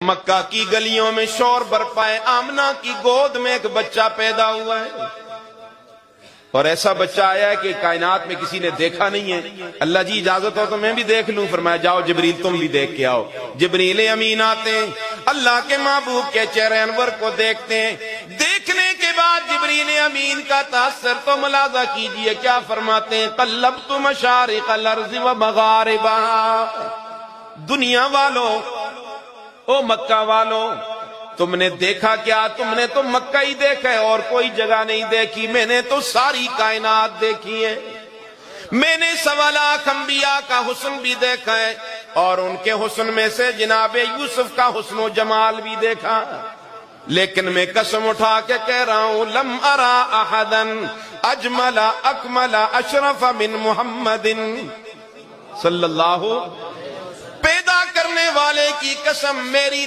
مکہ کی گلیوں میں شور برپا ہے، آمنہ کی گود میں ایک بچہ پیدا ہوا ہے، اور ایسا بچہ آیا ہے کہ کائنات میں کسی نے دیکھا نہیں ہے۔ اللہ جی اجازت ہو تو میں بھی دیکھ لوں، فرمایا جاؤ جبریل تم بھی دیکھ کے آؤ۔ جبریل امین آتے ہیں، اللہ کے محبوب کے چہرے انور کو دیکھتے ہیں، دیکھنے کے بعد جبریل امین کا تاثر تو ملاحظہ کیجئے کیا فرماتے ہیں، قلبت مشارق الارض و مغاربہا، دنیا والوں، او مکہ والوں، تم نے دیکھا کیا؟ تم نے تو مکہ ہی دیکھا ہے اور کوئی جگہ نہیں دیکھی، میں نے تو ساری کائنات دیکھی ہے۔ میں نے 1.25 لاکھ انبیاء کا حسن بھی دیکھا ہے، اور ان کے حسن میں سے جناب یوسف کا حسن و جمال بھی دیکھا، لیکن میں قسم اٹھا کے کہہ رہا ہوں، لم ارا احدا اجمل اکمل اشرف من محمد صلی اللہ، پیدا کرنے والے کی قسم میری